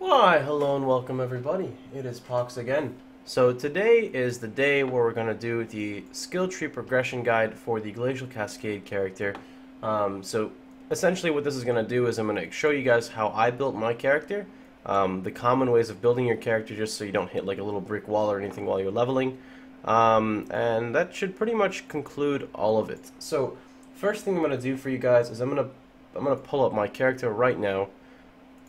Why, hello and welcome everybody. It is Pohx again. So today is the day where we're going to do the skill tree progression guide for the Glacial Cascade character. So essentially what this is going to do is I'm going to show you guys how I built my character, the common ways of building your character just so you don't hit like a little brick wall or anything while you're leveling. And that should pretty much conclude all of it. So first thing I'm going to do for you guys is I'm going to pull up my character right now.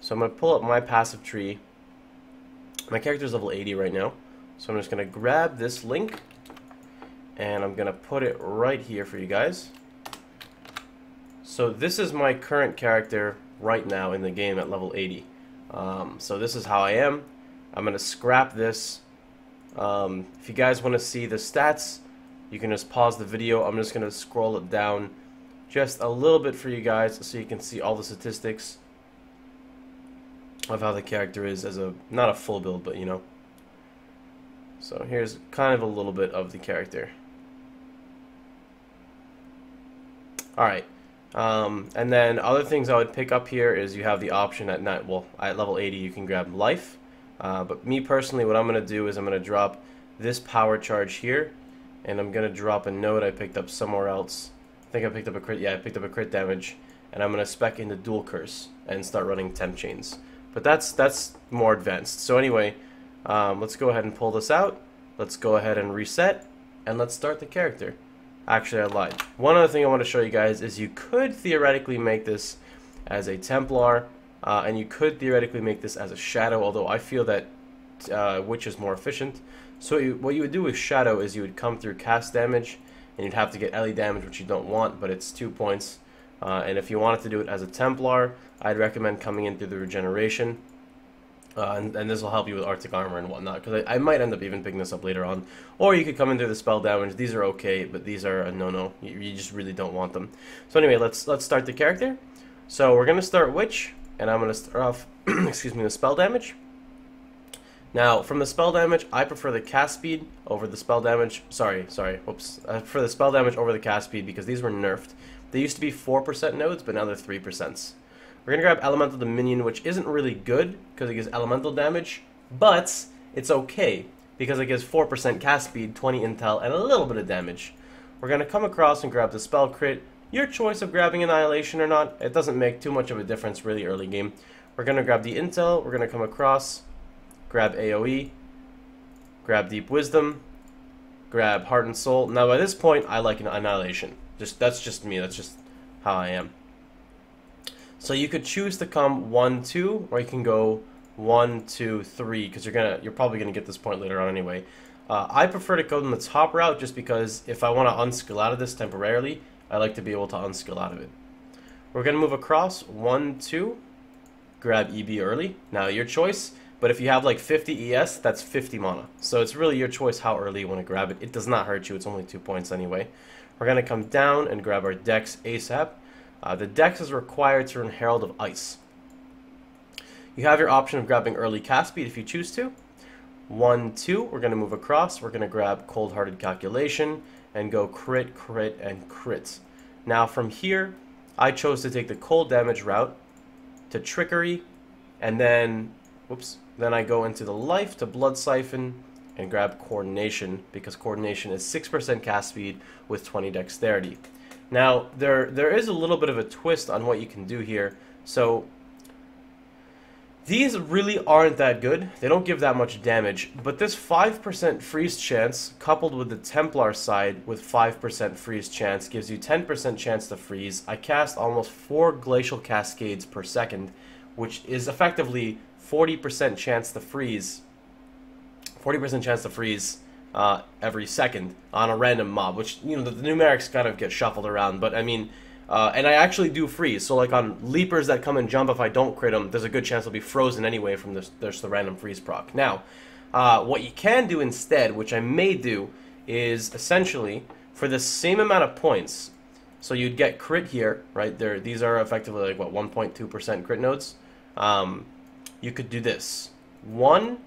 So I'm going to pull up my passive tree. My character is level 80 right now. So I'm just going to grab this link and I'm going to put it right here for you guys. So this is my current character right now in the game at level 80. So this is how I am. I'm going to scrap this. If you guys want to see the stats, you can just pause the video. I'm just going to scroll it down just a little bit for you guys so you can see all the statistics of how the character is as a, not a full build, but you know. So here's kind of a little bit of the character. Alright, and then other things I would pick up here is you have the option at at level 80 you can grab life, but me personally what I'm going to do is I'm going to drop this power charge here, and I'm going to drop a node I picked up somewhere else. I think I picked up a crit, yeah, I picked up a crit damage, and I'm going to spec in the dual curse and start running temp chains. But that's more advanced. So anyway, let's go ahead and pull this out. Let's go ahead and reset, and let's start the character. Actually, I lied. One other thing I want to show you guys is you could theoretically make this as a Templar, and you could theoretically make this as a Shadow, although I feel that Witch is more efficient. So what you would do with Shadow is you would come through cast damage, and you'd have to get LE damage, which you don't want, but it's 2 points. And if you wanted to do it as a Templar, I'd recommend coming in through the regeneration, and this will help you with Arctic Armor and whatnot, because I might end up even picking this up later on. Or you could come in through the spell damage. These are okay, but these are a no-no. You just really don't want them. So anyway, let's start the character. So we're going to start Witch, and I'm going to start off, excuse me, the spell damage. Now, from the spell damage, I prefer the cast speed over the spell damage. Whoops. I prefer the spell damage over the cast speed because these were nerfed. They used to be 4% nodes, but now they're 3%. We're going to grab Elemental Dominion, which isn't really good because it gives elemental damage, but it's okay because it gives 4% cast speed, 20 intel, and a little bit of damage. We're going to come across and grab the spell crit. Your choice of grabbing Annihilation or not, it doesn't make too much of a difference really early game. We're going to grab the intel, we're going to come across, grab AoE, grab Deep Wisdom, grab Heart and Soul. Now by this point, I like an Annihilation. That's just me, that's just how I am. So you could choose to come 1, 2, or you can go 1, 2, 3, because you're probably gonna get this point later on anyway. I prefer to go in the top route just because if I want to unskill out of this temporarily, I like to be able to unskill out of it. We're gonna move across 1, 2, grab EB early. Now your choice, but if you have like 50 ES, that's 50 mana. So it's really your choice how early you want to grab it. It does not hurt you. It's only 2 points anyway. We're gonna come down and grab our Dex ASAP. The Dex is required to run Herald of Ice. You have your option of grabbing early cast speed if you choose to. 1, 2, we're going to move across. We're going to grab Cold-Hearted Calculation and go crit, crit, and crit. Now from here, I chose to take the cold damage route to Trickery, and then, then I go into the life to Blood Siphon and grab Coordination, because Coordination is 6% cast speed with 20 dexterity. Now, there is a little bit of a twist on what you can do here. So, these really aren't that good. They don't give that much damage. But this 5% freeze chance, coupled with the Templar side with 5% freeze chance, gives you 10% chance to freeze. I cast almost 4 Glacial Cascades per second, which is effectively 40% chance to freeze. 40% chance to freeze every second on a random mob, which, you know, the numerics kind of get shuffled around, but I mean, and I actually do freeze, so like on leapers that come and jump, if I don't crit them, there's a good chance they'll be frozen anyway from the random freeze proc. Now, what you can do instead, which I may do, is essentially, for the same amount of points, so you'd get crit here, right, these are effectively like, what, 1.2% crit nodes, you could do this, 1,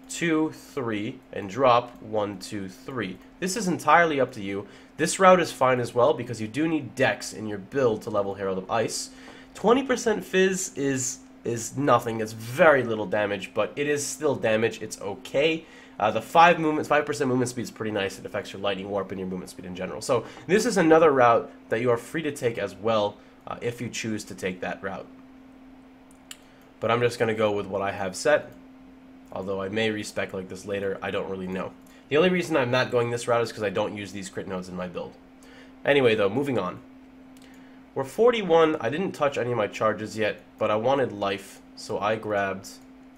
2, 3, and drop 1, 2, 3. This is entirely up to you. This route is fine as well because you do need Dex in your build to level Herald of Ice. 20% Fizz is is nothing. It's very little damage, but it is still damage. It's okay. The 5% movement speed is pretty nice. It affects your lightning warp and your movement speed in general. So this is another route that you are free to take as well if you choose to take that route. But I'm just going to go with what I have set. Although I may respec like this later, I don't really know. The only reason I'm not going this route is because I don't use these crit nodes in my build. Anyway though, moving on. We're 41. I didn't touch any of my charges yet, but I wanted life, so I grabbed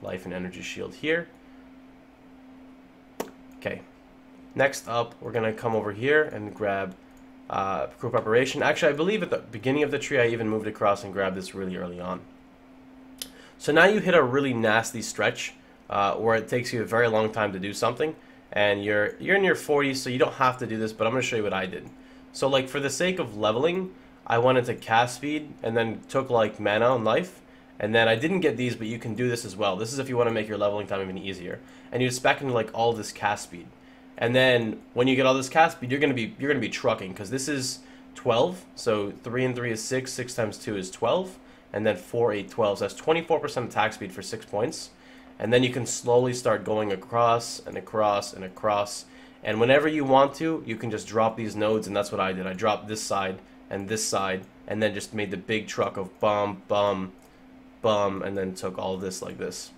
life and energy shield here. Okay. Next up, we're going to come over here and grab crew preparation. Actually, I believe at the beginning of the tree, I even moved across and grabbed this really early on. So now you hit a really nasty stretch where it takes you a very long time to do something, and you're in your 40s, so you don't have to do this, but I'm going to show you what I did. So like for the sake of leveling, I went into cast speed and then took like mana and life, and then I didn't get these, but you can do this as well. This is if you want to make your leveling time even easier, and you spec into like all this cast speed, and then when you get all this cast speed, you're gonna be trucking, because this is 12, so 3 and 3 is 6, 6 times 2 is 12, and then 4, 8, 12, so that's 24% attack speed for 6 points. And then you can slowly start going across and across and across. And whenever you want to, you can just drop these nodes, and that's what I did. I dropped this side, and then just made the big truck of bum, bum, bum, and then took all of this like this.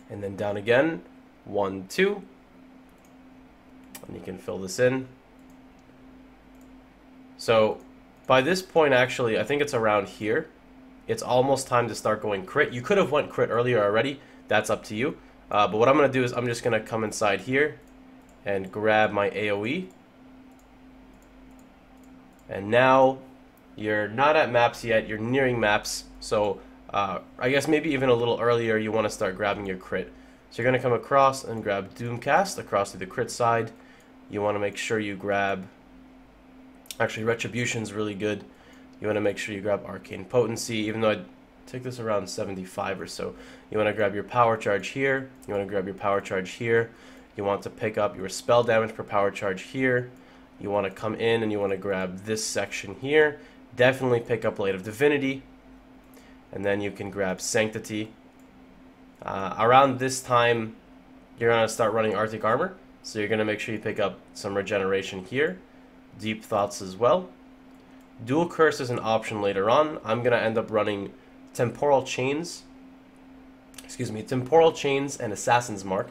And then down again, 1, 2. And you can fill this in. So by this point, actually, I think it's around here. It's almost time to start going crit. You could have went crit earlier already. That's up to you. But what I'm going to do is I'm just going to come inside here and grab my AoE. And now you're not at maps yet. You're nearing maps. So I guess maybe even a little earlier you want to start grabbing your crit. So you're going to come across and grab Doomcast across to the crit side. You want to make sure you grab... Actually, Retribution's really good. You want to make sure you grab Arcane Potency, even though I'd take this around 75 or so. You want to grab your Power Charge here. You want to grab your Power Charge here. You want to pick up your spell damage per Power Charge here. You want to come in and you want to grab this section here. Definitely pick up Blade of Divinity. And then you can grab Sanctity. Around this time, you're going to start running Arctic Armor. So you're going to make sure you pick up some Regeneration here. Deep Thoughts as well. Dual Curse is an option later on. I'm going to end up running Temporal Chains. Temporal Chains and Assassin's Mark.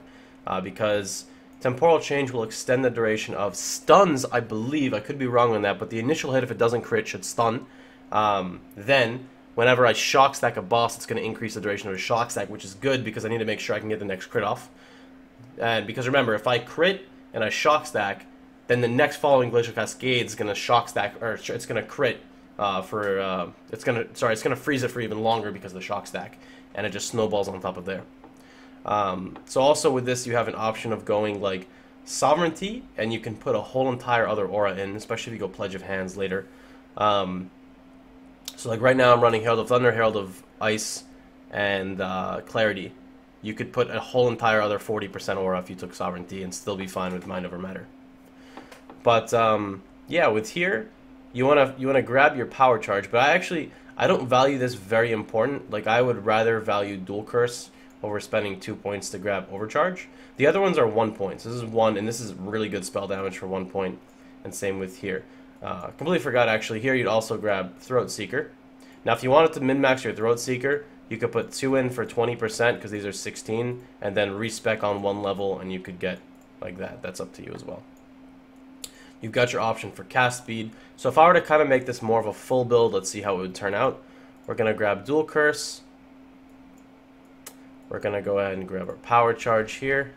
Because Temporal Change will extend the duration of stuns, I believe. I could be wrong on that, but the initial hit, if it doesn't crit, should stun. Then, whenever I shock stack a boss, it's going to increase the duration of a shock stack, which is good because I need to make sure I can get the next crit off. And because remember, if I crit and I shock stack, then the next following Glacial Cascade is going to shock stack, or it's going to crit it's going to freeze it for even longer because of the shock stack, and it just snowballs on top of there. So also with this, you have an option of going like Sovereignty, and you can put a whole entire other aura in, especially if you go Pledge of Hands later. So like right now I'm running Herald of Thunder, Herald of Ice, and Clarity. You could put a whole entire other 40% aura if you took Sovereignty and still be fine with Mind Over Matter. But yeah, with here, you wanna grab your Power Charge. But I don't value this very important. Like I would rather value Dual Curse over spending 2 points to grab Overcharge. The other ones are 1 point. So this is 1, and this is really good spell damage for 1 point. And same with here. Completely forgot actually. Here you'd also grab Throat Seeker. Now if you wanted to min-max your Throat Seeker, you could put 2 in for 20% because these are 16, and then respec on 1 level, and you could get like that. That's up to you as well. You've got your option for cast speed. So if I were to kind of make this more of a full build, let's see how it would turn out. We're going to grab Dual Curse. We're going to go ahead and grab our Power Charge here.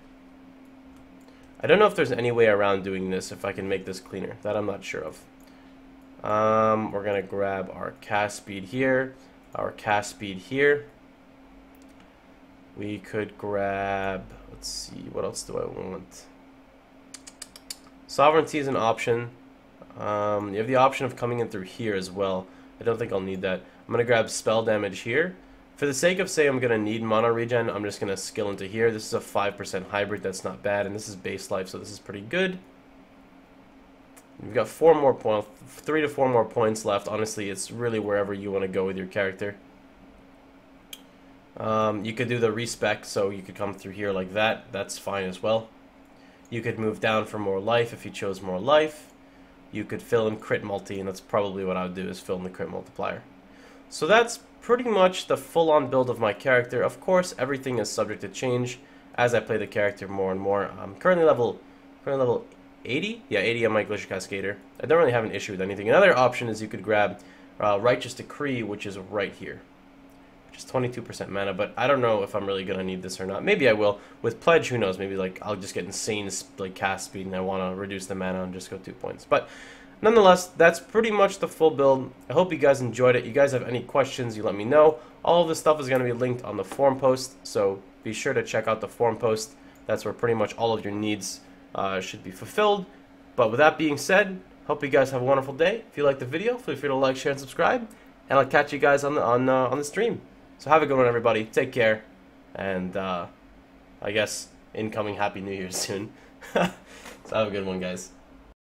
I don't know if there's any way around doing this, if I can make this cleaner. That I'm not sure of. We're going to grab our cast speed here, our cast speed here. We could grab, let's see, what else do I want? Sovereignty is an option. You have the option of coming in through here as well. I don't think I'll need that. I'm going to grab spell damage here. For the sake of say I'm going to need mana regen, I'm just going to skill into here. This is a 5% hybrid. That's not bad. And this is base life, so this is pretty good. You've got 3 to 4 more points left. Honestly, it's really wherever you want to go with your character. You could do the respec, so you could come through here like that. That's fine as well. You could move down for more life if you chose more life. You could fill in crit multi, and that's probably what I would do, is fill in the crit multiplier. So that's pretty much the full-on build of my character. Of course, everything is subject to change as I play the character more and more. I'm currently level 80? Yeah, 80 on my Glacial Cascader. I don't really have an issue with anything. Another option is you could grab Righteous Decree, which is right here, which is 22% mana, but I don't know if I'm really going to need this or not. Maybe I will. With Pledge, who knows? Maybe like I'll just get insane like cast speed and I want to reduce the mana and just go 2 points. But nonetheless, that's pretty much the full build. I hope you guys enjoyed it. You guys have any questions, you let me know. All of this stuff is going to be linked on the forum post, so be sure to check out the forum post. That's where pretty much all of your needs should be fulfilled. But with that being said, hope you guys have a wonderful day. If you liked the video, feel free to like, share, and subscribe. And I'll catch you guys on the stream. So have a good one, everybody. Take care. And I guess incoming Happy New Year soon. So have a good one, guys.